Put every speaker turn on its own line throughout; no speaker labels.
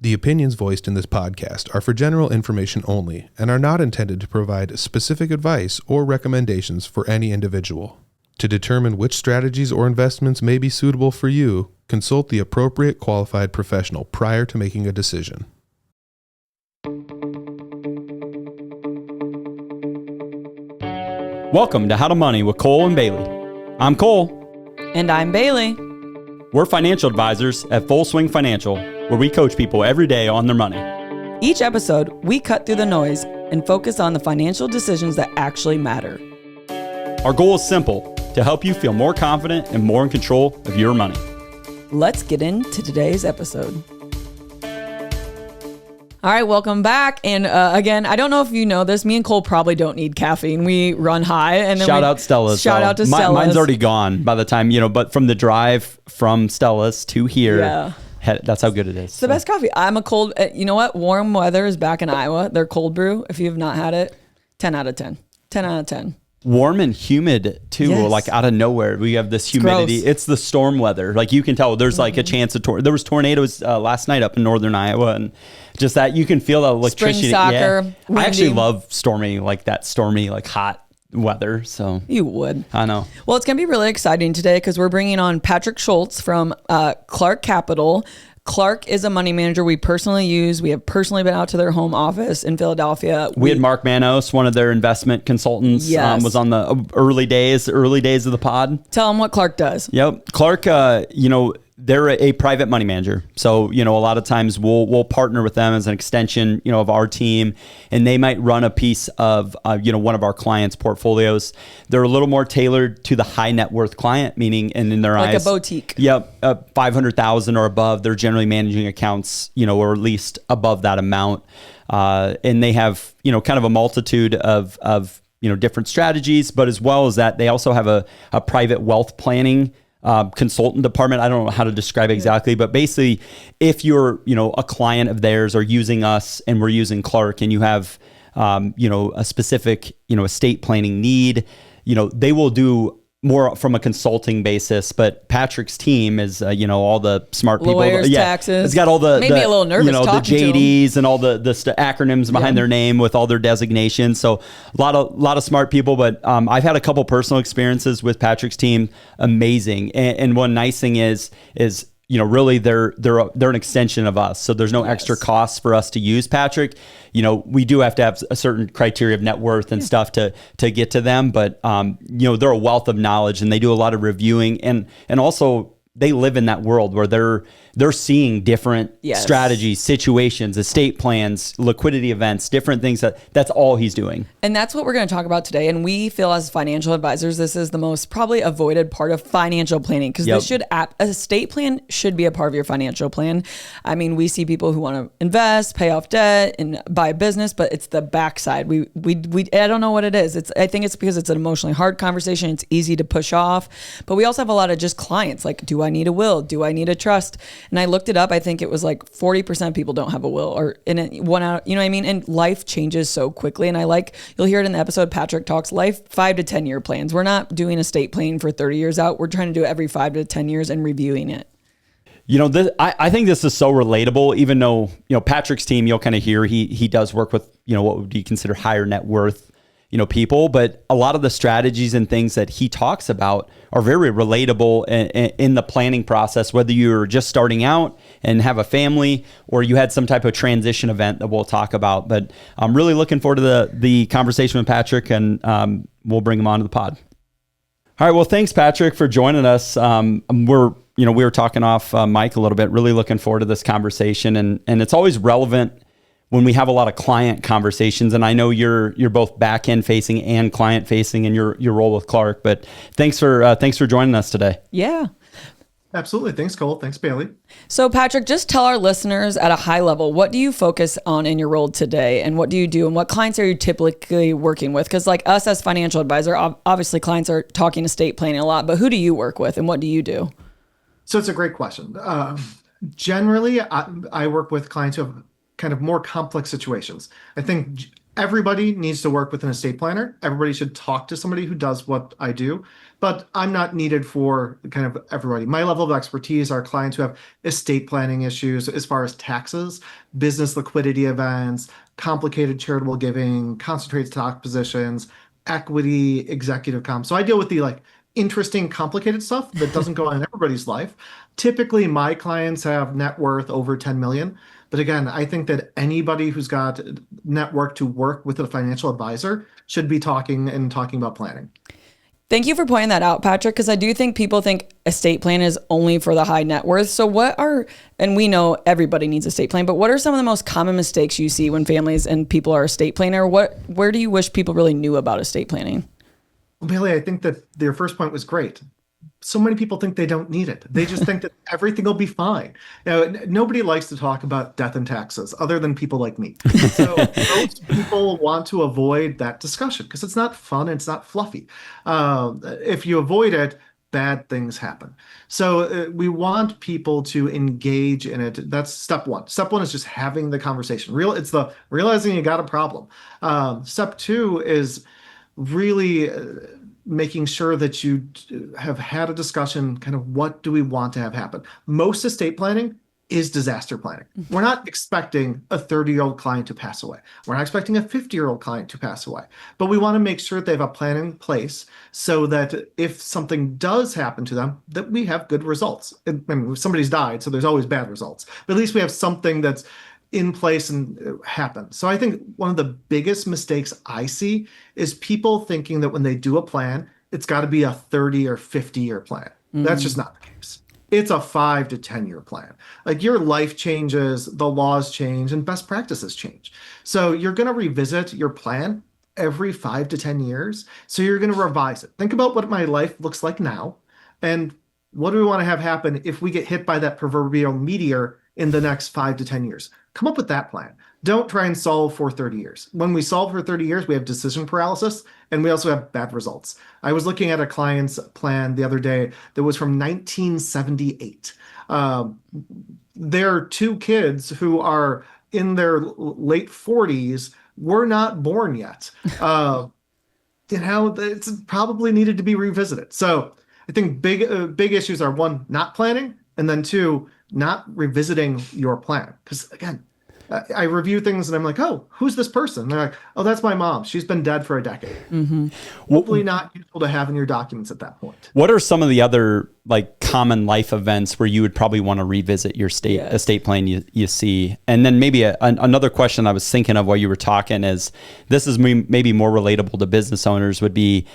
The opinions voiced in this podcast are for general information only and are not intended to provide specific advice or recommendations for any individual. To determine which strategies or investments may be suitable for you, consult the appropriate qualified professional prior to making a decision.
Welcome to How to Money with Cole and Baileigh. I'm Cole.
And I'm Baileigh.
We're financial advisors at Full Swing Financial, where we coach people every day on their money.
Each episode, we cut through the noise and focus on the financial decisions that actually matter.
Our goal is simple, to help you feel more confident and more in control of your money.
Let's get into today's episode. All right, welcome back. And again, I don't know if you know this, me and Cole probably don't need caffeine. We run high. And then
Shout out Stella's.
Shout out to Stella's.
Mine's already gone by the time, but from the drive from Stella's to here, that's how good it is.
It's the best coffee. I'm a cold, you know what? Warm weather is back in Iowa. Their cold brew, if you have not had it, 10 out of 10. 10 out of 10.
Warm and humid too,
yes.
Like out of nowhere. We have this humidity. It's the storm weather. Like you can tell there's like a chance of there was tornadoes last night up in northern Iowa, and just that you can feel the electricity.
Spring soccer,
I actually love stormy, like hot weather. So
you would.
I know.
Well, it's going to be really exciting today because we're bringing on Patrick Schultz from Clark Capital. Clark is a money manager we personally use. We have personally been out to their home office in Philadelphia.
We had Mark Manos, one of their investment consultants, was on the early days of the pod.
Tell them what Clark does.
Yep. Clark, they're a private money manager. So, a lot of times we'll partner with them as an extension, of our team, and they might run a piece of, one of our clients' portfolios. They're a little more tailored to the high net worth client, meaning, and in their eyes,
like a boutique.
Yep. 500,000 or above. They're generally managing accounts, or at least above that amount. And they have, kind of a multitude of different strategies, but as well as that, they also have a private wealth planning consultant department. I don't know how to describe exactly, but basically if you're, a client of theirs or using us and we're using Clark and you have, a specific, estate planning need, they will do more from a consulting basis, but Patrick's team is, all the smart people.
Lawyers, taxes.
It's got all the,
made me a little nervous
the
talking
JDs and all the acronyms behind their name with all their designations. So a lot of smart people, but I've had a couple personal experiences with Patrick's team. Amazing. And one nice thing is, really they're an extension of us. So there's no extra costs for us to use Patrick. We do have to have a certain criteria of net worth and stuff to get to them, but they're a wealth of knowledge and they do a lot of reviewing and also they live in that world where they're seeing different strategies, situations, estate plans, liquidity events, different things. That's all he's doing.
And that's what we're going to talk about today. And we feel as financial advisors, this is the most probably avoided part of financial planning because estate plan should be a part of your financial plan. I mean, we see people who want to invest, pay off debt and buy a business, but it's the backside. We I don't know what it is. I think it's because it's an emotionally hard conversation. It's easy to push off, but we also have a lot of just clients like, do I need a will? Do I need a trust? And I looked it up. I think it was like 40% of people don't have a will or in it, one out, you know what I mean? And life changes so quickly. And you'll hear it in the episode, Patrick talks life 5 to 10 year plans. We're not doing estate planning for 30 years out. We're trying to do it every 5 to 10 years and reviewing it.
I think this is so relatable, even though, Patrick's team, you'll kind of hear he does work with, what would you consider higher net worth, people, but a lot of the strategies and things that he talks about are very relatable in the planning process, whether you're just starting out and have a family or you had some type of transition event that we'll talk about. But I'm really looking forward to the conversation with Patrick and we'll bring him onto the pod. All right. Well, thanks, Patrick, for joining us. We were talking off mic a little bit, really looking forward to this conversation and it's always relevant when we have a lot of client conversations, and I know you're both back end facing and client facing in your role with Clark, but thanks for joining us today.
Yeah.
Absolutely. Thanks, Cole. Thanks, Baileigh.
So Patrick, just tell our listeners at a high level, what do you focus on in your role today and what do you do and what clients are you typically working with? Because like us as financial advisor, obviously clients are talking estate planning a lot, but who do you work with and what do you do?
So it's a great question. Generally, I work with clients who have kind of more complex situations. I think everybody needs to work with an estate planner. Everybody should talk to somebody who does what I do, but I'm not needed for kind of everybody. My level of expertise are clients who have estate planning issues as far as taxes, business liquidity events, complicated charitable giving, concentrated stock positions, equity, executive comp. So I deal with the like interesting, complicated stuff that doesn't go on in everybody's life. Typically, my clients have net worth over 10 million. But again, I think that anybody who's got net worth to work with a financial advisor should be talking about planning.
Thank you for pointing that out, Patrick, because I do think people think estate plan is only for the high net worth. So and we know everybody needs a estate plan, but what are some of the most common mistakes you see when families and people are estate planner? Where do you wish people really knew about estate planning?
Well, Baileigh, I think that your first point was great. So many people think they don't need it. They just think that everything will be fine. Nobody likes to talk about death and taxes other than people like me. So most people want to avoid that discussion because it's not fun. It's not fluffy. If you avoid it, bad things happen. So we want people to engage in it. That's step one. Step one is just having the conversation. It's the realizing you got a problem. Step two is really making sure that you have had a discussion, kind of what do we want to have happen. Most estate planning is disaster planning. We're not expecting a 30-year-old client to pass away. We're not expecting a 50-year-old client to pass away. But we want to make sure that they have a plan in place so that if something does happen to them, that we have good results. I mean, somebody's died, so there's always bad results. But at least we have something that's in place and happen. So I think one of the biggest mistakes I see is people thinking that when they do a plan, it's got to be a 30 or 50-year plan. That's just not the case. It's a 5 to 10-year plan. Like your life changes, the laws change, and best practices change. So you're going to revisit your plan every 5 to 10 years. So you're going to revise it. Think about what my life looks like now, and what do we want to have happen if we get hit by that proverbial meteor in the next 5 to 10 years? Come up with that plan. Don't try and solve for 30 years. When we solve for 30 years, we have decision paralysis and we also have bad results. I was looking at a client's plan the other day that was from 1978. Their two kids who are in their late 40s were not born yet. It's probably needed to be revisited. So I think big issues are one, not planning, and then two, not revisiting your plan. Because again, I review things and I'm like, oh, who's this person? And they're like, oh, that's my mom. She's been dead for a decade. Hopefully not useful to have in your documents at that point.
What are some of the other like common life events where you would probably want to revisit your estate plan you see? And then maybe another question I was thinking of while you were talking is, this is maybe more relatable to business owners, would be,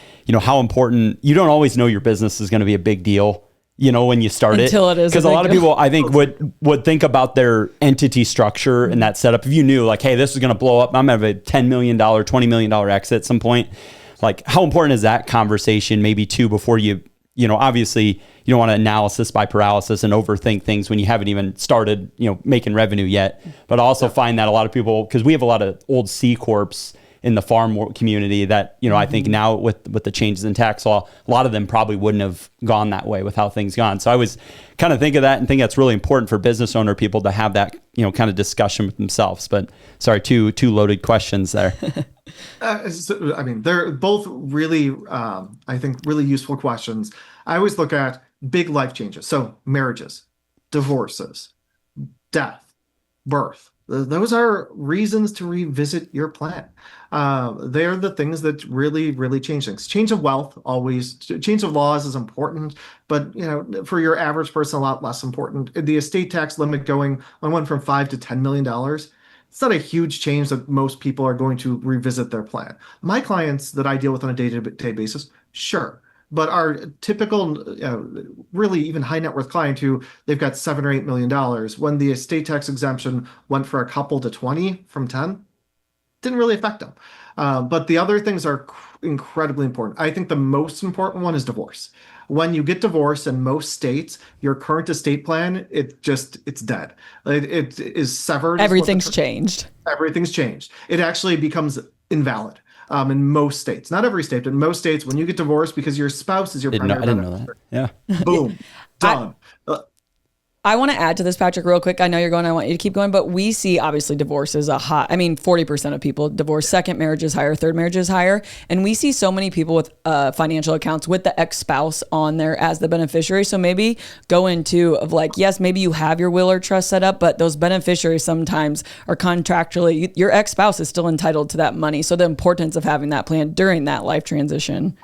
how important, you don't always know your business is going to be a big deal, when you start
until it is.
Because a lot of people, I think, would think about their entity structure and that setup. If you knew like, hey, this is going to blow up, I'm going to have a $10 million, $20 million exit at some point. Like, how important is that conversation maybe too before you obviously you don't want to analysis by paralysis and overthink things when you haven't even started, making revenue yet. But I also find that a lot of people, because we have a lot of old C Corps in the farm community that, I think now with the changes in tax law, a lot of them probably wouldn't have gone that way with how things gone. So I was kind of think of that and think that's really important for business owner people to have that, kind of discussion with themselves. But sorry, two loaded questions there.
They're both really, I think, really useful questions. I always look at big life changes. So marriages, divorces, death, birth. Those are reasons to revisit your plan. They're the things that really, really change things. Change of wealth, always. Change of laws is important, but for your average person, a lot less important. The estate tax limit going on went from $5 to $10 million. It's not a huge change that most people are going to revisit their plan. My clients that I deal with on a day-to-day basis, sure. But our typical, really even high net worth client who they've got $7 or $8 million, when the estate tax exemption went for a couple to 20 from 10, didn't really affect them. But the other things are incredibly important. I think the most important one is divorce. When you get divorced in most states, your current estate plan, it's dead. It is severed.
Everything's changed.
Everything's changed. It actually becomes invalid. In most states, not every state, but in most states, when you get divorced because your spouse is your primary
I didn't know that. Yeah.
Boom, done.
I want to add to this, Patrick, real quick. I know you're going, I want you to keep going, but we see obviously divorce is 40% of people divorce. Second marriage is higher, third marriage is higher. And we see so many people with financial accounts with the ex-spouse on there as the beneficiary. So maybe go into of like, yes, maybe you have your will or trust set up, but those beneficiaries sometimes are contractually, your ex-spouse is still entitled to that money. So the importance of having that plan during that life transition.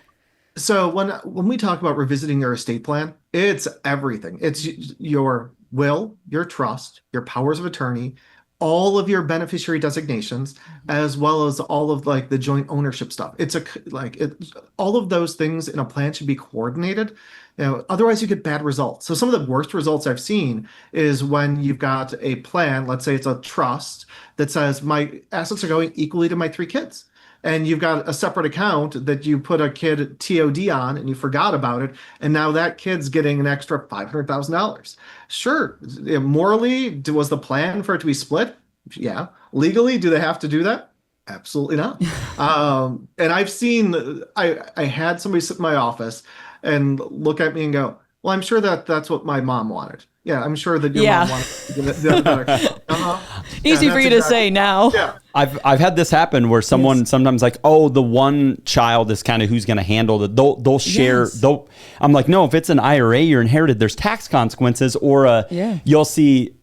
So when we talk about revisiting your estate plan, it's everything. It's your will, your trust, your powers of attorney, all of your beneficiary designations, as well as all of like the joint ownership stuff. All of those things in a plan should be coordinated. Otherwise you get bad results. So some of the worst results I've seen is when you've got a plan, let's say it's a trust that says my assets are going equally to my 3 kids. And you've got a separate account that you put a kid TOD on and you forgot about it. And now that kid's getting an extra $500,000. Sure. Morally, was the plan for it to be split? Yeah. Legally, do they have to do that? Absolutely not. And I've seen, I had somebody sit in my office and look at me and go, well, I'm sure that's what my mom wanted. Yeah, I'm sure that your mom wanted.
Easy for you to say now.
Yeah.
I've had this happen where someone sometimes like, oh, the one child is kind of who's going to handle it. They'll share.
Yes.
I'm like, no, if it's an IRA you're inherited, there's tax consequences. Or you'll see.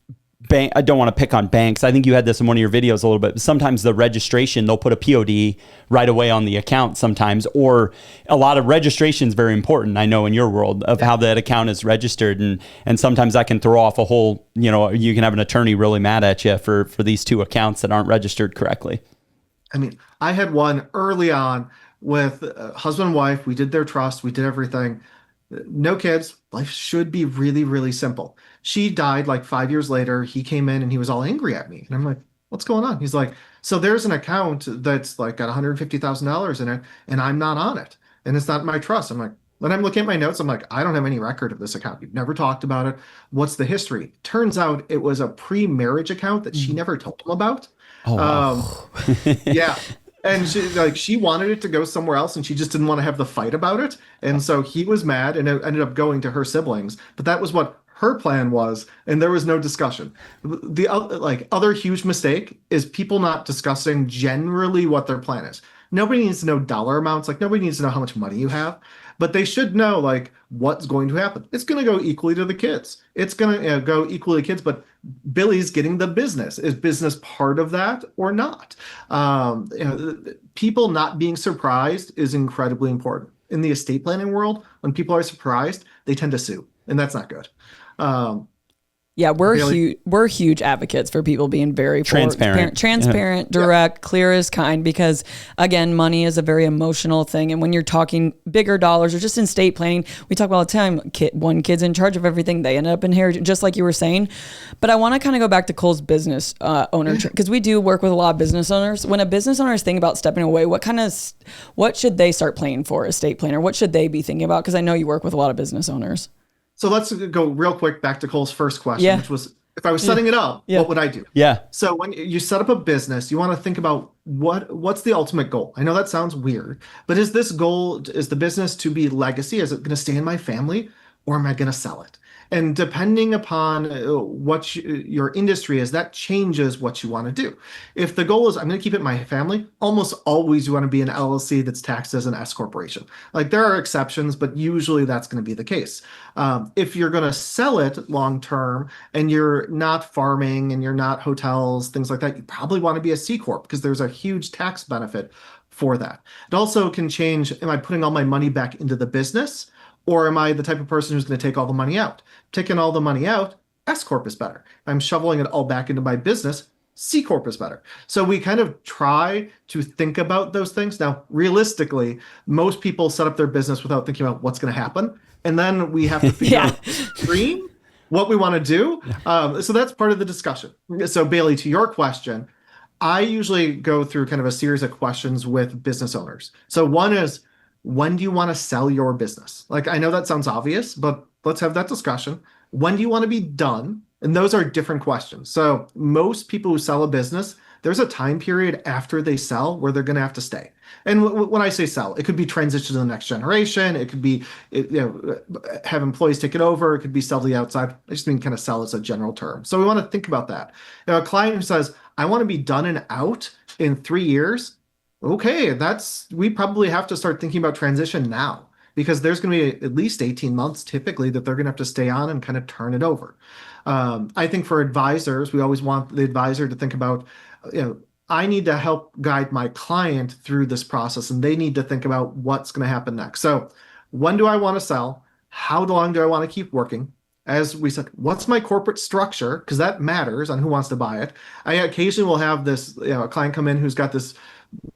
I don't want to pick on banks. I think you had this in one of your videos a little bit. Sometimes the registration, they'll put a POD right away on the account sometimes, or a lot of registration is very important. I know in your world of how that account is registered. And sometimes that can throw off a whole, you can have an attorney really mad at you for these 2 accounts that aren't registered correctly.
I mean, I had one early on with husband and wife. We did their trust. We did everything. No kids. Life should be really, really simple. She died like 5 years later. He came in and he was all angry at me. And I'm like, what's going on? He's like, so there's an account that's like got $150,000 in it and I'm not on it. And it's not my trust. I'm like, when I'm looking at my notes, I'm like, I don't have any record of this account. You've never talked about it. What's the history? Turns out it was a pre-marriage account that she never told him about.
Oh, wow.
Yeah. And she wanted it to go somewhere else and she just didn't want to have the fight about it. And so he was mad and it ended up going to her siblings. But that was what her plan was, and there was no discussion. The other huge mistake is people not discussing generally what their plan is. Nobody needs to know dollar amounts. Like nobody needs to know how much money you have, but they should know like what's going to happen. It's going to go equally to the kids. It's going to go equally to kids, but Billy's getting the business. Is business part of that or not? People not being surprised is incredibly important. In the estate planning world, when people are surprised, they tend to sue, and that's not good.
We're huge advocates for people being very transparent, direct, clear as kind, because again, money is a very emotional thing. And when you're talking bigger dollars or just in estate planning, we talk about all the time, one kid's in charge of everything. They end up inheriting, just like you were saying. But I want to kind of go back to Cole's business owner, because we do work with a lot of business owners. When a business owner is thinking about stepping away, what should they start planning for, estate planner? What should they be thinking about? Because I know you work with a lot of business owners.
So let's go real quick back to Cole's first question, which was, if I was setting it up, what would I do?
Yeah.
So when you set up a business, you want to think about what's the ultimate goal? I know that sounds weird, but is the business to be legacy? Is it going to stay in my family, or am I going to sell it? And depending upon what your industry is, that changes what you want to do. If the goal is, I'm going to keep it in my family, almost always you want to be an LLC that's taxed as an S corporation. Like there are exceptions, but usually that's going to be the case. If you're going to sell it long term and you're not farming and you're not hotels, things like that, you probably want to be a C corp because there's a huge tax benefit for that. It also can change, am I putting all my money back into the business? Or am I the type of person who's going to take all the money out? Taking all the money out, S corp is better. I'm shoveling it all back into my business, C corp is better. So we kind of try to think about those things. Now, realistically, most people set up their business without thinking about what's going to happen. And then we have to figure out what we want to do. So that's part of the discussion. So Baileigh, to your question, I usually go through kind of a series of questions with business owners. So one is, when do you want to sell your business? Like, I know that sounds obvious, but let's have that discussion. When do you want to be done? And those are different questions. So most people who sell a business, there's a time period after they sell where they're going to have to stay. And when I say sell, it could be transition to the next generation. It could be, have employees take it over. It could be sell to the outside. I just mean kind of sell as a general term. So we want to think about that. A client who says, I want to be done and out in 3 years. Okay, we probably have to start thinking about transition now, because there's going to be at least 18 months typically that they're going to have to stay on and kind of turn it over. I think for advisors, we always want the advisor to think about, I need to help guide my client through this process, and they need to think about what's going to happen next. So when do I want to sell? How long do I want to keep working? As we said, what's my corporate structure? Because that matters on who wants to buy it. I occasionally will have this, a client come in who's got this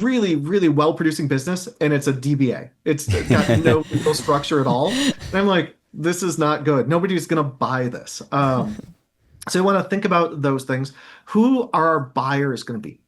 really, really well-producing business, and it's a DBA. It's got no legal structure at all. And I'm like, this is not good. Nobody's going to buy this. So you want to think about those things. Who are our buyers going to be?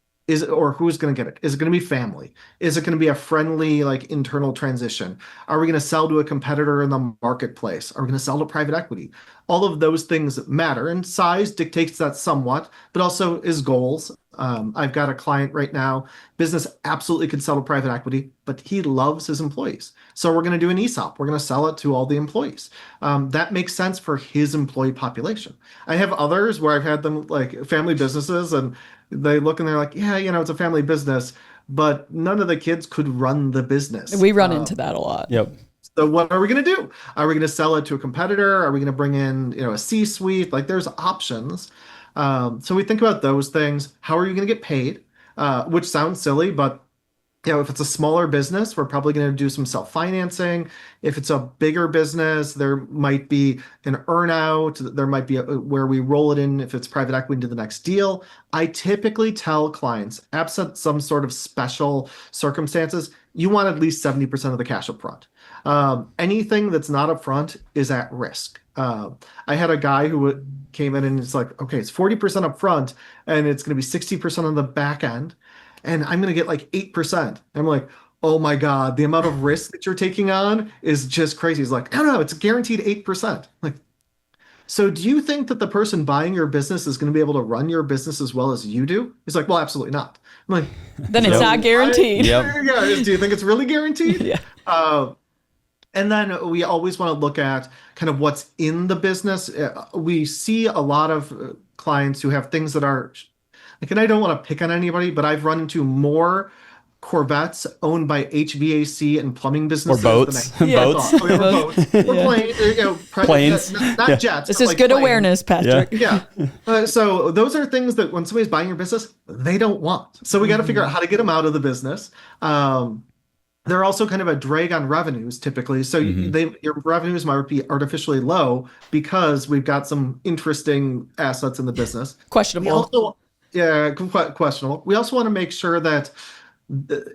Or who's going to get it? Is it going to be family? Is it going to be a friendly, like, internal transition? Are we going to sell to a competitor in the marketplace? Are we going to sell to private equity? All of those things matter, and size dictates that somewhat, but also is goals. I've got a client right now, business absolutely could sell to private equity, but he loves his employees. So we're going to do an ESOP. We're going to sell it to all the employees. That makes sense for his employee population. I have others where I've had them, like, family businesses, and they look and they're like, yeah, it's a family business, but none of the kids could run the business.
We run into that a lot.
Yep.
So what are we going to do? Are we going to sell it to a competitor? Are we going to bring in, a C-suite? Like, there's options. So we think about those things. How are you going to get paid? Which sounds silly, but if it's a smaller business, we're probably going to do some self-financing. If it's a bigger business, there might be an earnout. There might be where we roll it in if it's private equity into the next deal. I typically tell clients, absent some sort of special circumstances, you want at least 70% of the cash up front. Anything that's not up front is at risk. I had a guy who came in and it's like, okay, it's 40% up front and it's going to be 60% on the back end, and I'm going to get like 8%. I'm like, oh my God, the amount of risk that you're taking on is just crazy. He's like, no, it's guaranteed 8%. Like, so do you think that the person buying your business is going to be able to run your business as well as you do? He's like, well, absolutely not. I'm like,
then it's not guaranteed.
Yeah. Do you think it's really guaranteed?
Yeah.
And then we always want to look at kind of what's in the business. We see a lot of clients who have things that are, like, and I don't want to pick on anybody, but I've run into more Corvettes owned by HVAC and plumbing businesses.
Or boats.
Boats. Or boats. Or
planes.
Not jets.
This is
like
good
planes.
awareness, Patrick.
Yeah. So those are things that when somebody's buying your business, they don't want. So we got to figure out how to get them out of the business. They're also kind of a drag on revenues typically. So your revenues might be artificially low because we've got some interesting assets in the business.
Questionable.
Questionable. We also want to make sure that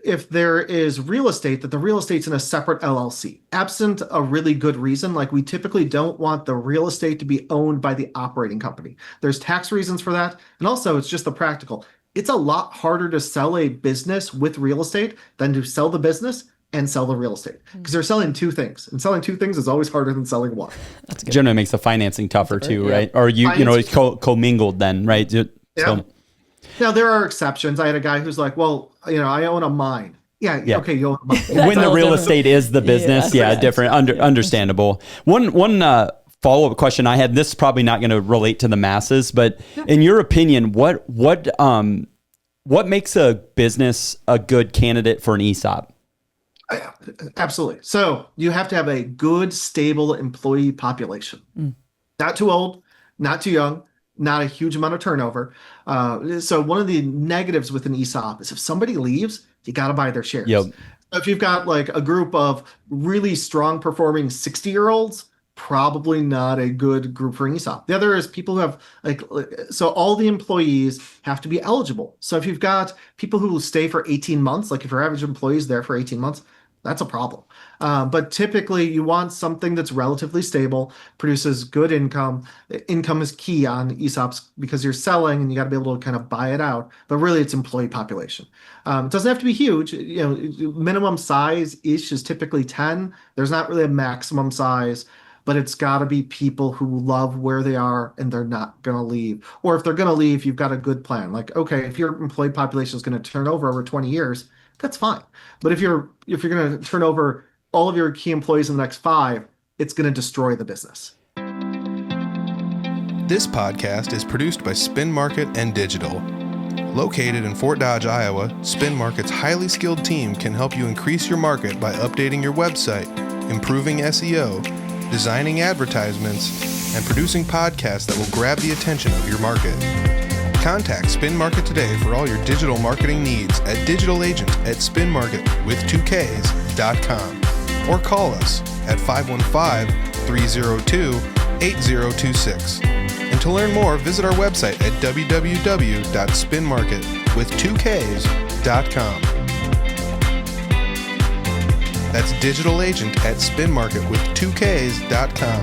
if there is real estate, that the real estate's in a separate LLC. Absent a really good reason, like, we typically don't want the real estate to be owned by the operating company. There's tax reasons for that. And also it's just the practical. It's a lot harder to sell a business with real estate than to sell the business and sell the real estate, because they're selling two things, and selling two things is always harder than selling one.
That's good.
Generally makes the financing tougher too, right? Or it's commingled then, right?
Yeah. Now there are exceptions. I had a guy who's like, well, I own a mine. Yeah. Okay. You own a mine.
When the real estate is the business, different, understandable. One follow-up question I had, this is probably not going to relate to the masses, but in your opinion, what makes a business a good candidate for an ESOP?
Absolutely. So you have to have a good, stable employee population. Not too old, not too young, not a huge amount of turnover. So one of the negatives with an ESOP is if somebody leaves, you got to buy their shares.
Yep.
If you've got like a group of really strong performing 60-year-olds, probably not a good group for an ESOP. The other is people who have so all the employees have to be eligible. So if you've got people who will stay for 18 months, like if your average employee is there for 18 months, that's a problem. But typically you want something that's relatively stable, produces good income. Income is key on ESOPs because you're selling and you got to be able to kind of buy it out. But really it's employee population. It doesn't have to be huge. Minimum size-ish is typically 10. There's not really a maximum size. but it's got to be people who love where they are and they're not going to leave. Or if they're going to leave, you've got a good plan. Like, okay, if your employee population is going to turn over 20 years, that's fine. But if you're going to turn over all of your key employees in the next 5, it's going to destroy the business.
This podcast is produced by Spin Market and Digital. Located in Fort Dodge, Iowa, Spin Market's highly skilled team can help you increase your market by updating your website, improving SEO, designing advertisements, and producing podcasts that will grab the attention of your market. Contact Spin Market today for all your digital marketing needs at digitalagent@spinmarket.com or call us at 515-302-8026. And to learn more, visit our website at www.spinmarket.com. That's digitalagent@spinmarket.com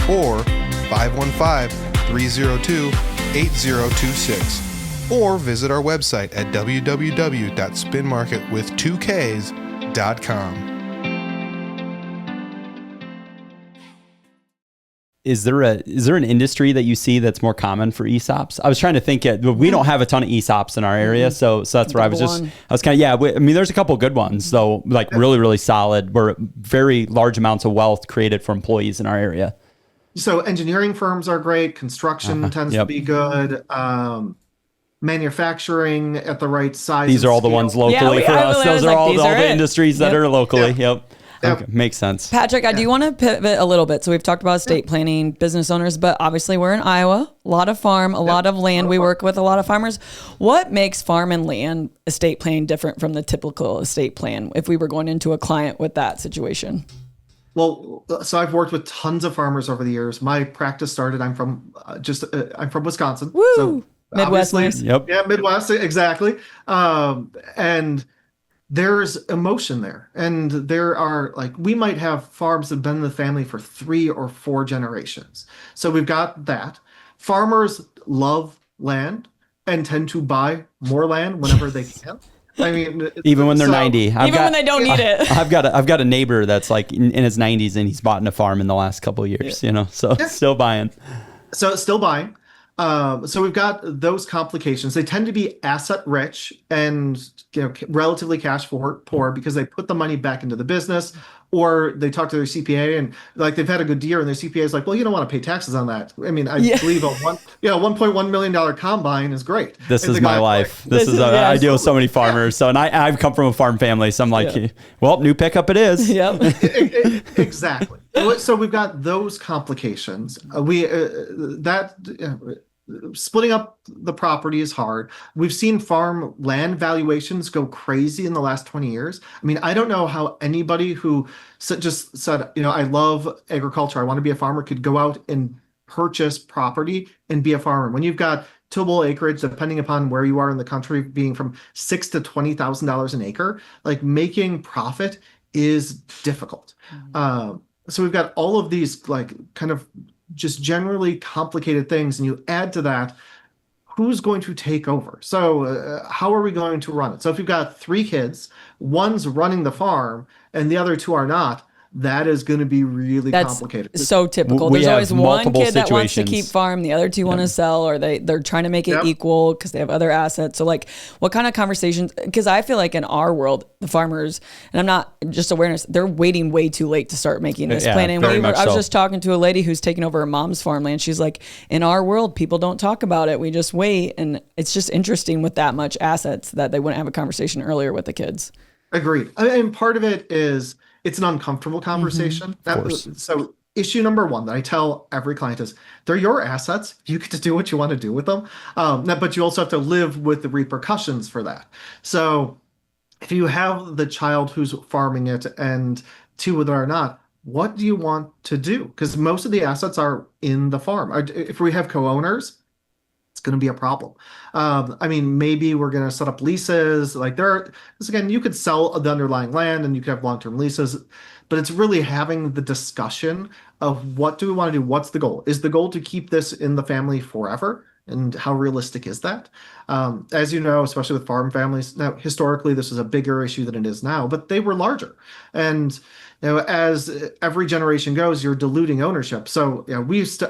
or 515-302-8026. Or visit our website at www.spinmarket.com.
Is there an industry that you see that's more common for ESOPs? I was trying to think. We don't have a ton of ESOPs in our area, so that's where I was kind of. I mean, there's a couple good ones though, like really really solid, where very large amounts of wealth created for employees in our area.
So engineering firms are great. Construction tends to be good. Manufacturing at the right size.
These are all the ones locally for us. Those are all the industries that are locally. Yep. Okay, makes sense.
Patrick, I do want to pivot a little bit. So we've talked about estate planning, business owners, but obviously we're in Iowa, a lot of farm, a lot of land. We work with a lot of farmers. What makes farm and land estate planning different from the typical estate plan if we were going into a client with that situation?
Well, so I've worked with tons of farmers over the years. My practice started, I'm from Wisconsin.
Woo!
So
Midwest.
Yep.
Yeah, Midwest, exactly. And there's emotion there. And there are, like, we might have farms that have been in the family for 3 or 4 generations. So we've got that. Farmers love land and tend to buy more land whenever they can. I mean,
even when they're 90,
when they don't need it.
I've got a neighbor that's like in his 90s and he's bought a farm in the last couple of years, so still buying.
So still buying. So we've got those complications. They tend to be asset rich and relatively cash poor because they put the money back into the business, or they talk to their CPA and like they've had a good year and their CPA is like, well, you don't want to pay taxes on that. I mean, I believe $1.1 million combine is great.
This is my life. I deal with so many farmers. So, and I've come from a farm family. So I'm like, well, new pickup it is.
Yep.
Exactly. So we've got those complications. Splitting up the property is hard. We've seen farm land valuations go crazy in the last 20 years. I mean, I don't know how anybody who just said, I love agriculture, I want to be a farmer, could go out and purchase property and be a farmer. When you've got tillable acreage, depending upon where you are in the country, being from $6,000 to $20,000 an acre, like making profit is difficult. So we've got all of these like kind of just generally complicated things, and you add to that, who's going to take over? So how are we going to run it? So if you've got 3 kids, one's running the farm and the other 2 are not, that is going to be really complicated.
So typical. There's always one kid that wants to keep farm, the other 2 want to sell, or they're trying to make it equal because they have other assets. So like, what kind of conversations? Because I feel like in our world, the farmers, and I'm not just awareness, they're waiting way too late to start making this planning. I was just talking to a lady who's taking over her mom's farmland. She's like, in our world, people don't talk about it. We just wait, and it's just interesting with that much assets that they wouldn't have a conversation earlier with the kids. Agreed.
And part of it is, it's an uncomfortable conversation. So issue number 1 that I tell every client is, they're your assets. You get to do what you want to do with them. But you also have to live with the repercussions for that. So if you have the child who's farming it and 2 that are not, what do you want to do? Because most of the assets are in the farm. If we have co-owners, it's going to be a problem. I mean, maybe we're going to set up leases. Like again, you could sell the underlying land and you could have long-term leases, but it's really having the discussion of what do we want to do? What's the goal? Is the goal to keep this in the family forever? And how realistic is that? As you know, especially with farm families, now historically this was a bigger issue than it is now, but they were larger. And as every generation goes, you're diluting ownership. So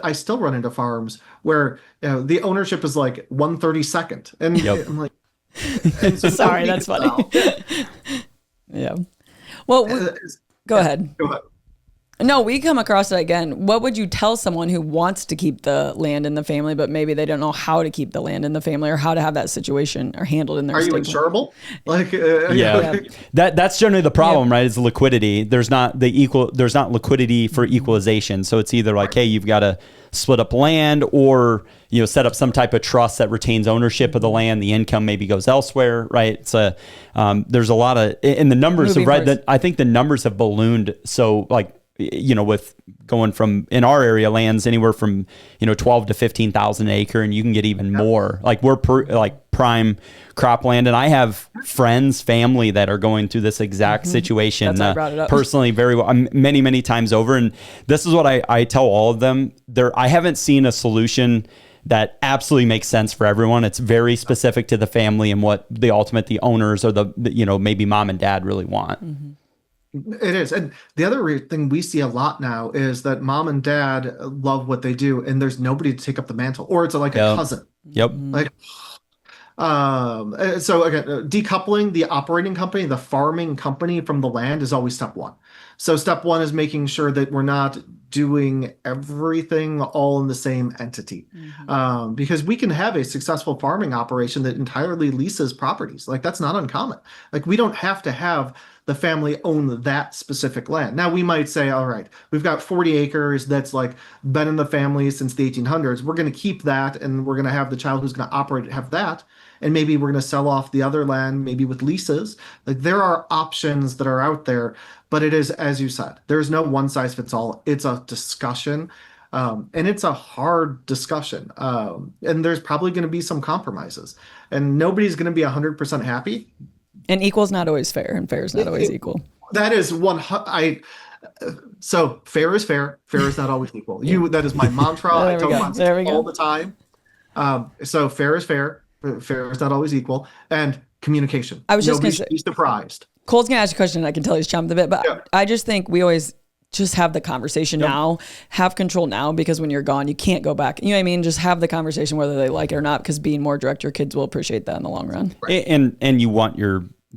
I still run into farms where the ownership is like 1/32nd, and I'm like, and so
sorry, that's funny. Yeah. Well, go ahead.
Go ahead.
No, we come across it again. What would you tell someone who wants to keep the land in the family, but maybe they don't know how to keep the land in the family or how to have that situation or handled in their
estate? Are you insurable?
That's generally the problem, right? Is liquidity. There's not liquidity for equalization. So it's either like, hey, you've got to split up land, or set up some type of trust that retains ownership of the land. The income maybe goes elsewhere, right? It's there's a lot of, and the numbers have I think the numbers have ballooned. So like, with going from, in our area, lands anywhere from 12 to 15,000 an acre, and you can get even more. Like we're prime cropland, and I have friends, family that are going through this exact situation.
That's why I brought it up.
Personally, very well, many times over. And this is what I tell all of them. I haven't seen a solution that absolutely makes sense for everyone. It's very specific to the family and what the owners or maybe mom and dad really want.
Mm-hmm.
It is. And the other thing we see a lot now is that mom and dad love what they do, and there's nobody to take up the mantle, or it's like a cousin.
Yep.
Like, so again, decoupling the operating company, the farming company from the land is always step one. So step one is making sure that we're not doing everything all in the same entity. Because we can have a successful farming operation that entirely leases properties. Like that's not uncommon. Like we don't have to have the family own that specific land. Now we might say, all right, we've got 40 acres that's like been in the family since the 1800s. We're going to keep that, and we're going to have the child who's going to operate have that. And maybe we're going to sell off the other land, maybe with leases. Like there are options that are out there, but it is, as you said, there's no one size fits all. It's a discussion. And it's a hard discussion. And there's probably going to be some compromises, and nobody's going to be 100% happy.
And equal is not always fair, and fair is not always equal.
That is so fair is fair. Fair is not always equal. That is my mantra. I tell clients all the time. So fair is fair. Fair is not always equal. And communication.
I was just going to say,
be surprised.
Cole's going to ask you a question, and I can tell he's chomped a bit, but I just think we always just have the conversation now, have control now, because when you're gone, you can't go back. You know what I mean? Just have the conversation whether they like it or not, because being more direct, your kids will appreciate that in the long run.
Right. And you want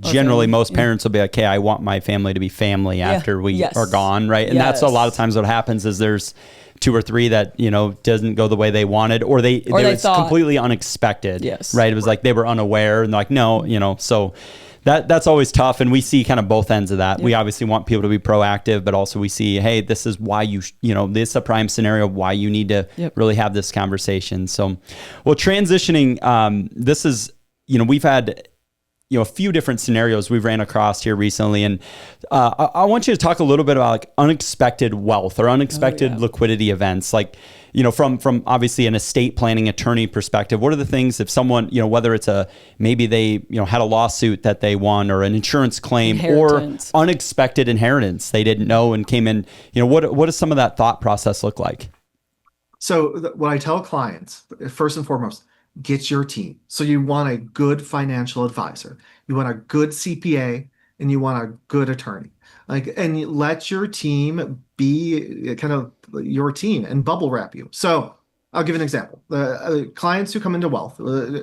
generally most parents will be like, hey, I want my family to be family after we are gone, right? And that's a lot of times what happens is there's 2 or 3 that, doesn't go the way they wanted, or it's completely unexpected, right? It was like they were unaware, and they're like, no, so that's always tough. And we see kind of both ends of that. We obviously want people to be proactive, but also we see, hey, this is why this is a prime scenario, why you need to really have this conversation. So, well, transitioning, this is, we've had, a few different scenarios we've ran across here recently. And I want you to talk a little bit about like unexpected wealth or unexpected liquidity events. Like, from obviously an estate planning attorney perspective, what are the things if someone, whether it's maybe they, had a lawsuit that they won, or an insurance claim, or unexpected inheritance they didn't know and came in, what does some of that thought process look like?
So what I tell clients, first and foremost, get your team. So you want a good financial advisor, you want a good CPA, and you want a good attorney. And let your team be kind of your team and bubble wrap you. So I'll give an example. The clients who come into wealth,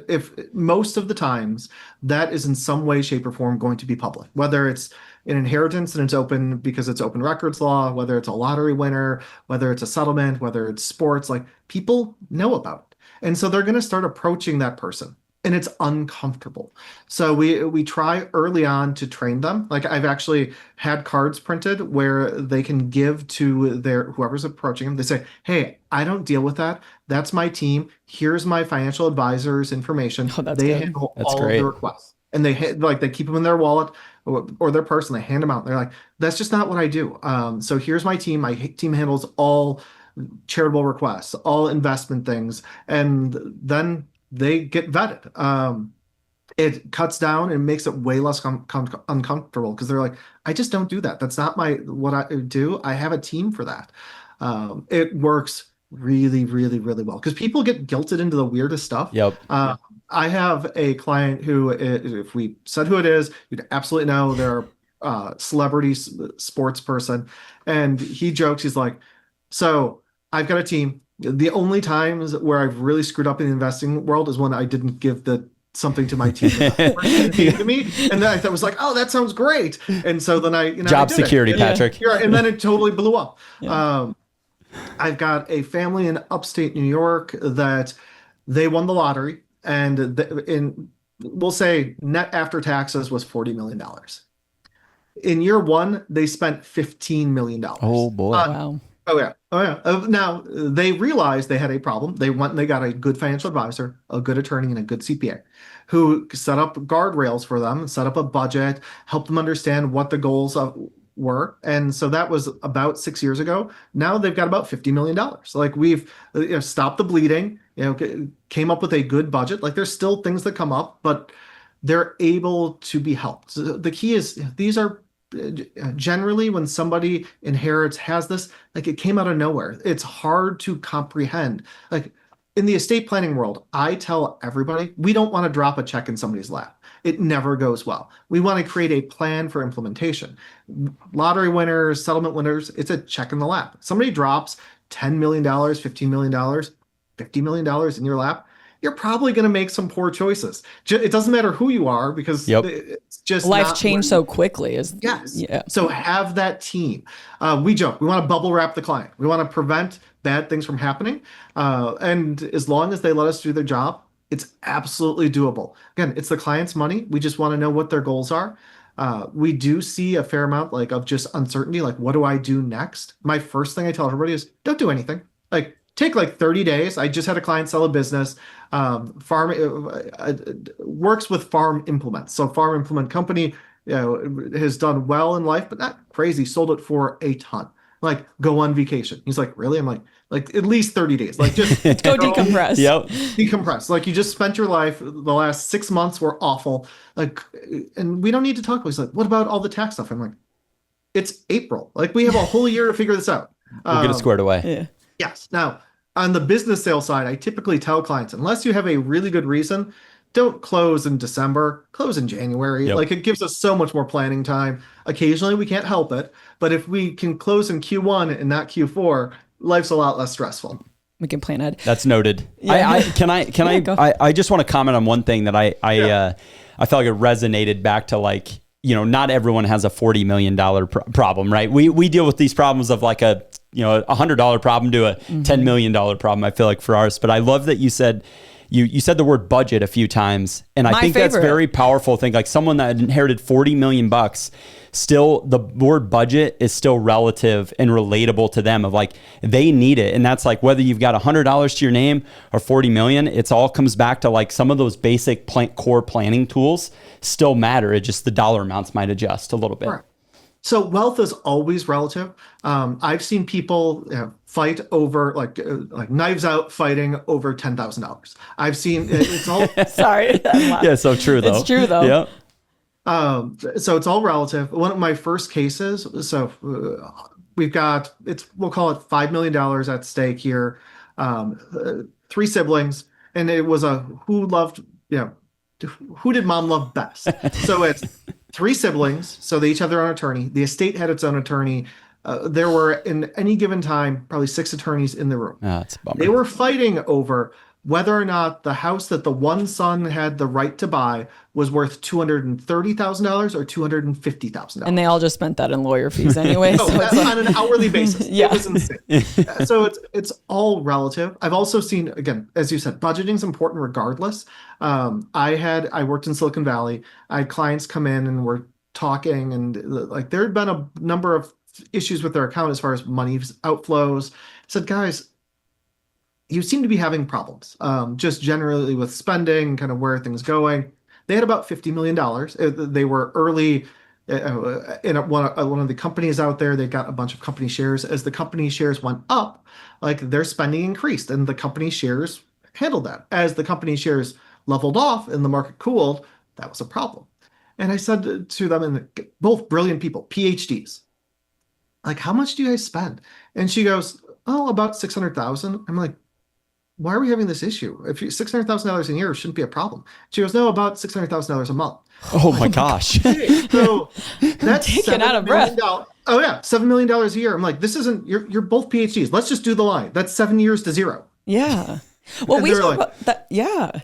if most of the times that is in some way, shape, or form going to be public, whether it's an inheritance and it's open because it's open records law, whether it's a lottery winner, whether it's a settlement, whether it's sports, like people know about it. And so they're going to start approaching that person, and it's uncomfortable. So we try early on to train them. Like I've actually had cards printed where they can give to whoever's approaching them. They say, hey, I don't deal with that. That's my team. Here's my financial advisor's information. They handle all of the requests. And they keep them in their wallet or their purse, and they hand them out. They're like, that's just not what I do. So here's my team. My team handles all charitable requests, all investment things, and then they get vetted. It cuts down and makes it way less uncomfortable, because they're like, I just don't do that. That's not what I do. I have a team for that. It works really, really, really well because people get guilted into the weirdest stuff.
Yep.
I have a client who, if we said who it is, you'd absolutely know they're a celebrity sports person. And he jokes, he's like, so I've got a team. The only times where I've really screwed up in the investing world is when I didn't give something to my team to me, and then I was like, oh, that sounds great. And so then
job security, Patrick.
Yeah, and then it totally blew up.
Yeah.
I've got a family in upstate New York that they won the lottery, and we'll say net after taxes was $40 million. In year one, they spent $15 million.
Oh boy!
Wow.
Oh yeah. Now they realized they had a problem. They went and they got a good financial advisor, a good attorney, and a good CPA who set up guardrails for them, set up a budget, helped them understand what the goals were. And so that was about 6 years ago. Now they've got about $50 million. Like we've stopped the bleeding, came up with a good budget. Like there's still things that come up, but they're able to be helped. So the key is these are generally when somebody inherits, has this, like it came out of nowhere. It's hard to comprehend. Like in the estate planning world, I tell everybody, we don't want to drop a check in somebody's lap. It never goes well. We want to create a plan for implementation. Lottery winners, settlement winners, it's a check in the lap. Somebody drops $10 million, $15 million, $50 million in your lap, you're probably going to make some poor choices. It doesn't matter who you are because it's just
life changed so quickly.
Yes.
Yeah.
So have that team. We joke, we want to bubble wrap the client. We want to prevent bad things from happening. And as long as they let us do their job, it's absolutely doable. Again, it's the client's money. We just want to know what their goals are. We do see a fair amount of just uncertainty. Like, what do I do next? My first thing I tell everybody is don't do anything. Like, take 30 days. I just had a client sell a business. Works with Farm Implements. So Farm Implement Company has done well in life, but not crazy. Sold it for a ton. Like, go on vacation. He's like, really? I'm like at least 30 days. Like, just
go decompress.
Yep.
Decompress. Like, you just spent your life. The last 6 months were awful. Like, and we don't need to talk. He's like, what about all the tax stuff? I'm like, it's April. Like, we have a whole year to figure this out.
We'll get it squared away.
Yeah.
Yes. Now, on the business sales side, I typically tell clients, unless you have a really good reason, don't close in December, close in January.
Yep.
Like, it gives us so much more planning time. Occasionally we can't help it, but if we can close in Q1 and not Q4, life's a lot less stressful.
We can plan ahead.
That's noted.
Yeah.
I just want to comment on one thing that I felt like it resonated back to not everyone has a $40 million problem, right? We deal with these problems of like a $100 problem to a $10 million problem, I feel like, for ours. But I love that you said you said the word budget a few times. And I think that's very powerful thing. Like someone that inherited $40 million, still the word budget is still relative and relatable to them, of like they need it. And that's like whether you've got $100 to your name or 40 million, it's all comes back to like some of those basic core planning tools still matter. It just the dollar amounts might adjust a little bit.
Right. So wealth is always relative. I've seen people fight over like Knives Out fighting over $10,000. I've seen it's all
sorry.
Yeah, so true though.
It's true though.
Yeah.
So it's all relative. One of my first cases, so we've got we'll call it $5 million at stake here. 3 siblings, and it was who did mom love best? So it's 3 siblings, so they each have their own attorney. The estate had its own attorney. There were, in any given time, probably 6 attorneys in the room.
Oh, that's a bummer.
They were fighting over whether or not the house that the one son had the right to buy was worth $230,000 or $250,000.
And they all just spent that in lawyer fees anyway.
So that's on an hourly basis.
Yeah.
It was insane. So it's all relative. I've also seen, again, as you said, budgeting is important regardless. I worked in Silicon Valley. I had clients come in and we're talking, and like there had been a number of issues with their account as far as money outflows. I said, guys, you seem to be having problems, just generally with spending, kind of where things going. They had about $50 million. They were early in one of the companies out there. They got a bunch of company shares. As the company shares went up, like their spending increased, and the company shares handled that. As the company shares leveled off and the market cooled, that was a problem. And I said to them, and both brilliant people, PhDs, like, how much do you guys spend? And she goes, oh, about 600,000. I'm like, why are we having this issue? If you $600,000 a year shouldn't be a problem. She goes, no, about $600,000 a month.
Oh my gosh.
So that's
Taken out of breath.
Oh yeah, $7 million a year. I'm like, this isn't. You're both PhDs. Let's just do the line. That's 7 years to zero.
Yeah. Well,
And
we
they're
talk
like-
about that. Yeah.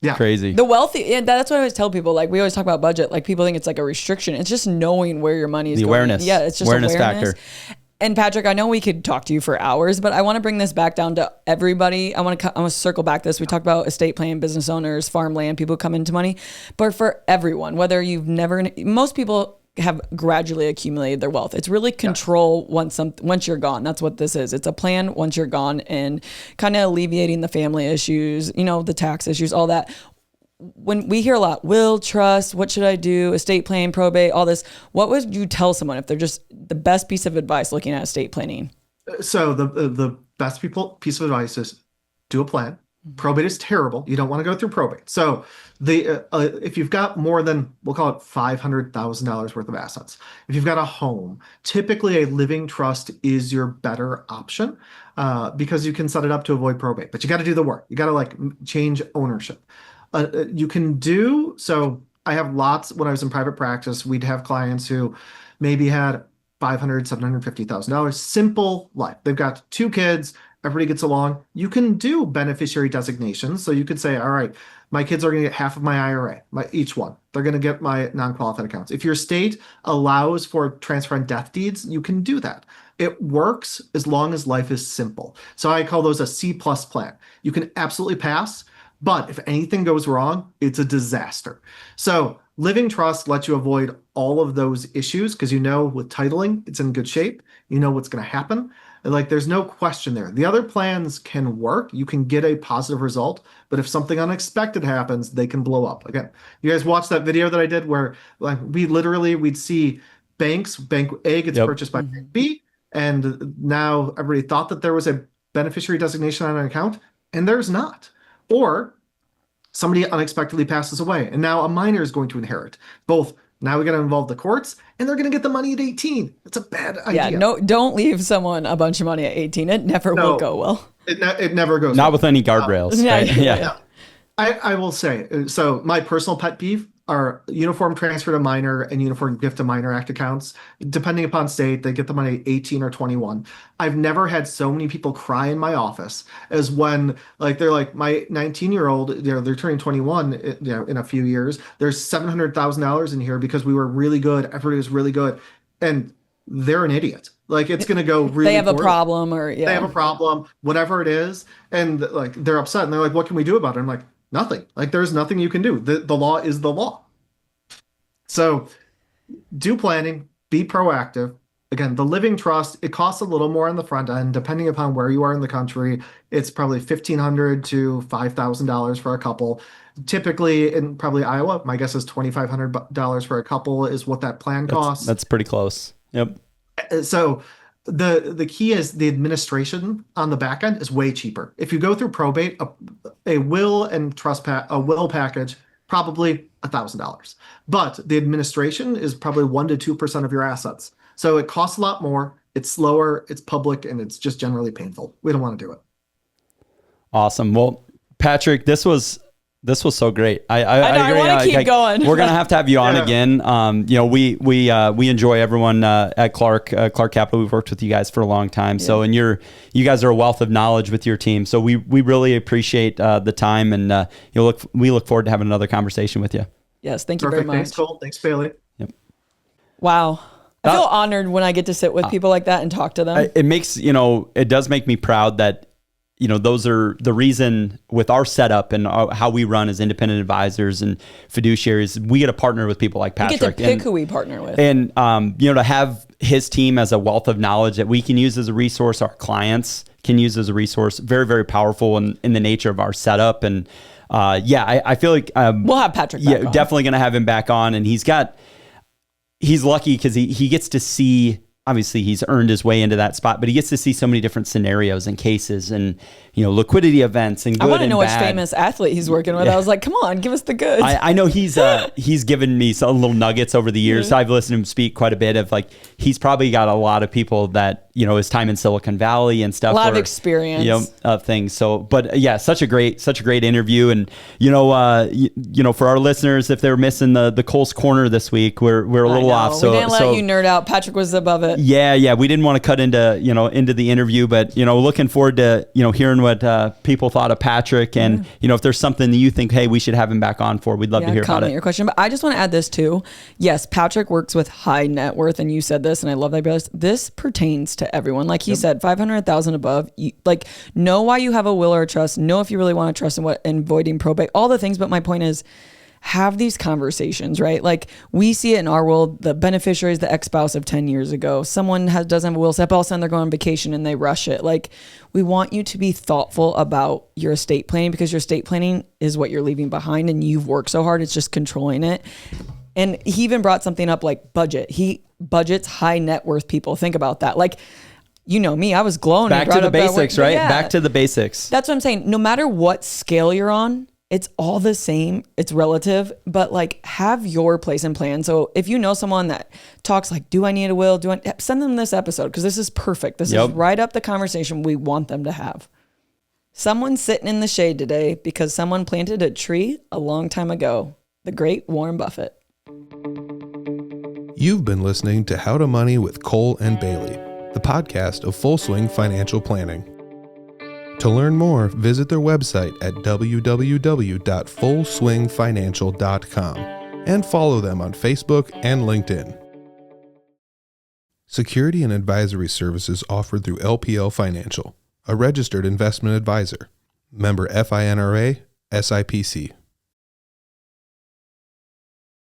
Yeah,
Crazy.
The wealthy, and that's what I always tell people. Like, we always talk about budget. Like, people think it's like a restriction. It's just knowing where your money is
The
going.
awareness.
Yeah, it's just
Awareness
awareness.
factor.
And Patrick, I know we could talk to you for hours, but I want to bring this back down to everybody. I want to circle back this. We talked about estate plan, business owners, farmland, people who come into money, but for everyone, whether you've never, most people have gradually accumulated their wealth. It's really control once you're gone. That's what this is. It's a plan once you're gone, and kind of alleviating the family issues, the tax issues, all that. When we hear a lot, will, trust, what should I do, estate plan, probate, all this, what would you tell someone if they're just the best piece of advice looking at estate planning?
So the best piece of advice is do a plan. Probate is terrible. You don't want to go through probate. So if you've got more than, we'll call it $500,000 worth of assets, if you've got a home, typically a living trust is your better option because you can set it up to avoid probate. But you got to do the work. You got to change ownership. You can do so. I have lots. When I was in private practice, we'd have clients who maybe had $500,000, $750,000, simple life. They've got 2 kids. Everybody gets along. You can do beneficiary designations. So you could say, all right, my kids are going to get half of my IRA, each one. They're going to get my non-qualified accounts. If your state allows for transfer on death deeds, you can do that. It works as long as life is simple. So I call those a C+ plan. You can absolutely pass. But if anything goes wrong, it's a disaster. So living trust lets you avoid all of those issues because with titling, it's in good shape. You know what's going to happen. There's no question there. The other plans can work. You can get a positive result. But if something unexpected happens, they can blow up. Again, you guys watched that video that I did where we'd see bank A gets purchased by Bank B. And now everybody thought that there was a beneficiary designation on an account, and there's not. Or somebody unexpectedly passes away, and now a minor is going to inherit. Both. Now we got to involve the courts, and they're going to get the money at 18. It's a bad idea.
Yeah, no, don't leave someone a bunch of money at 18. It never will go well.
It never goes
Not
well.
with any guardrails. Right?
Yeah.
I will say, so my personal pet peeve are uniform transfer to minor and uniform gift to minor act accounts. Depending upon state, they get the money at 18 or 21. I've never had so many people cry in my office as when they're like, my 19-year-old, they're turning 21 in a few years. There's $700,000 in here because we were really good. Everybody was really good. And they're an idiot. It's going to go really
They have
poorly.
a problem
They have a problem, whatever it is. And they're upset and they're like, what can we do about it? I'm like, nothing. There's nothing you can do. The law is the law. So do planning, be proactive. Again, the living trust, it costs a little more on the front end. Depending upon where you are in the country, it's probably $1,500 to $5,000 for a couple. Typically in probably Iowa, my guess is $2,500 for a couple is what that plan costs.
That's pretty close. Yep.
So the key is the administration on the back end is way cheaper. If you go through probate, a will and trust a will package, probably $1,000. But the administration is probably 1% to 2% of your assets. So it costs a lot more. It's slower. It's public, and it's just generally painful. We don't want to do it.
Awesome. Well, Patrick, this was so great. I agree.
I want to keep going.
We're gonna have to have you on again. We enjoy everyone at Clark Capital. We've worked with you guys for a long time. Yeah. So, and you guys are a wealth of knowledge with your team. So we really appreciate the time, and we look forward to having another conversation with you.
Yes, thank you very much.
Thanks, Cole. Thanks, Baileigh.
Yep.
Wow. I feel honored when I get to sit with people like that and talk to them.
It does make me proud that those are the reason with our setup and how we run as independent advisors and fiduciaries, we get to partner with people like Patrick.
We get to pick who we partner with.
And, to have his team as a wealth of knowledge that we can use as a resource, our clients can use as a resource, very, very powerful in the nature of our setup. And I feel like
we'll have Patrick back on.
Definitely going to have him back on. And he's lucky because he gets to see obviously he's earned his way into that spot, but he gets to see so many different scenarios and cases and, liquidity events and good and bad.
I want to know which famous athlete he's working with. I was like, come on, give us the goods.
I know he's given me some little nuggets over the years. So I've listened to him speak quite a bit of like, he's probably got a lot of people that, his time in Silicon Valley and stuff.
A lot of experience.
Of things. So, but yeah, such a great interview. And, for our listeners, if they're missing the Cole's Corner this week, we're a little off. So
we didn't let you nerd out. Patrick was above it.
Yeah. We didn't want to cut into the interview, but, looking forward to, hearing what people thought of Patrick. And, if there's something that you think, hey, we should have him back on for, we'd love to hear about it.
Your question. But I just want to add this too. Yes, Patrick works with high net worth, and you said this, and I love that. This pertains to everyone. Like he said, 500,000 above, know why you have a will or a trust, know if you really want to trust and voiding probate, all the things. But my point is, have these conversations, right? Like we see it in our world, the beneficiary is the ex-spouse of 10 years ago. Someone doesn't have a will set, but all of a sudden they're going on vacation and they rush it. Like we want you to be thoughtful about your estate planning, because your estate planning is what you're leaving behind, and you've worked so hard. It's just controlling it. And he even brought something up like budget. He budgets high net worth people. Think about that. Like, me, I was glowing.
Back to the basics, right?
Yeah.
Back to the basics.
That's what I'm saying. No matter what scale you're on, it's all the same. It's relative, but like have your place and plan. So if you know someone that talks like, do I need a will? Send them this episode, because this is perfect. This is right up the conversation we want them to have. Someone's sitting in the shade today because someone planted a tree a long time ago. The great Warren Buffett.
You've been listening to How to Money with Cole and Baileigh, the podcast of Full Swing Financial Planning. To learn more, visit their website at www.fullswingfinancial.com and follow them on Facebook and LinkedIn. Security and advisory services offered through LPL Financial, a registered investment advisor. Member FINRA, SIPC.